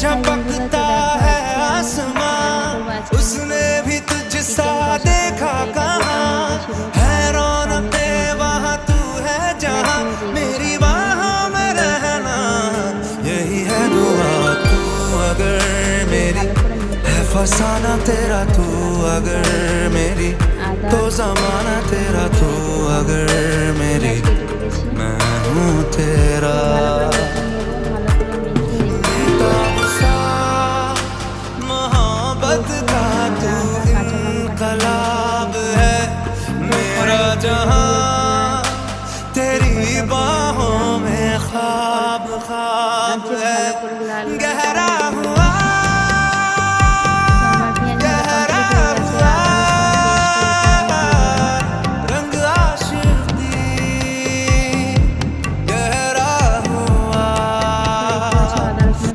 हाय बंधुरा तो देखो आज के आसमान उसने भी तुझसा देखा कहाँ है रौनकें वहाँ तू है जहाँ मेरी बाहों में रहना यही है दुआ तू अगर मेरी है फसाना तेरा तू अगर मेरी तो जमाना तेरा तू अगर मेरी मैं हूँ तेरा मोहब्बत का तू इनकलाब है मेरा जहां तेरी बाहों में ख्वाब ख्वाब है गहरा हुआ गहरा हुआ रंग आशिकी गहरा हुआ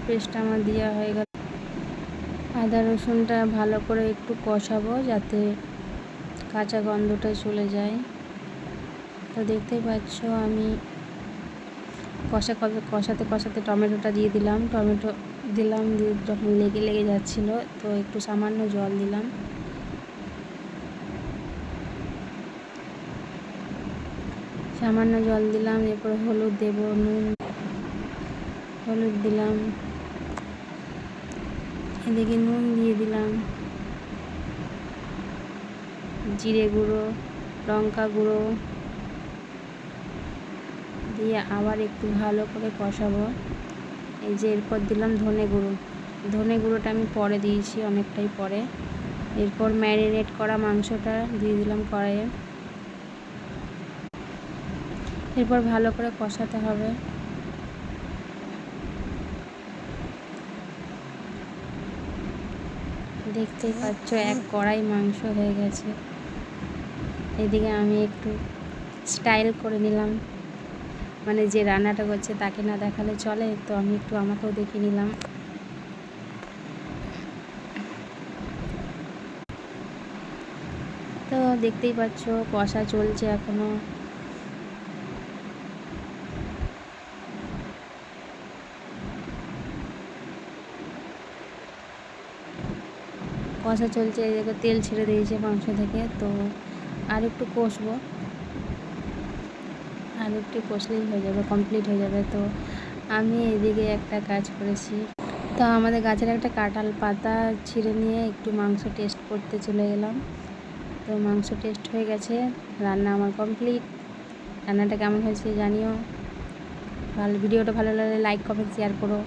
পেস্টটা আমার দেওয়া হয়ে গেল। আদা রসুনটা ভালো করে একটু কষাবো যাতে কাঁচা গন্ধটা চলে যায়। তো দেখতেই পাচ্ছ আমি কষাতে কষাতে টমেটোটা দিয়ে দিলাম। টমেটো দিলাম দিয়ে যখন লেগে যাচ্ছিলো তো একটু সামান্য জল দিলাম। সামান্য জল দিলাম, এরপর হলুদ দেব, হলুদ দিলাম, এদিকে নুন দিয়ে দিলাম, জিরে গুঁড়ো, লঙ্কা গুঁড়ো দিয়ে আবার একটু ভালো করে কষাবো। এই যে এরপর দিলাম ধনে গুঁড়ো। ধনে গুঁড়োটা আমি পরে দিয়েছি, অনেকটাই পরে। এরপর ম্যারিনেট করা মাংসটা দিয়ে দিলাম কড়াইয়ে। এরপর ভালো করে কষাতে হবে। দেখতেই পাচ্ছ এক কড়াই মাংস হয়ে গেছে। এদিকে আমি একটু স্টাইল করে নিলাম, মানে যে রান্নাটা করছে তাকে না দেখালে চলে, তো আমি একটু আমাকেও দেখিয়ে নিলাম। তো দেখতেই পাচ্ছ কষা চলছে এখনো। কষা চলছে, এদিকে তেল ছেড়ে দিয়েছে মাংস থেকে। তো আর একটু কষবো, আর একটু কষলেই হয়ে যাবে, কমপ্লিট হয়ে যাবে। তো আমি এদিকে একটা কাজ করেছি, তো আমাদের গাছের একটা কাঁঠাল পাতা ছিঁড়ে নিয়ে একটু মাংস টেস্ট করতে চলে গেলাম। তো মাংস টেস্ট হয়ে গেছে, রান্না আমার কমপ্লিট। রান্নাটা কেমন হয়েছে জানিও। ভিডিওটা ভালো লাগলে লাইক কমেন্ট শেয়ার করো।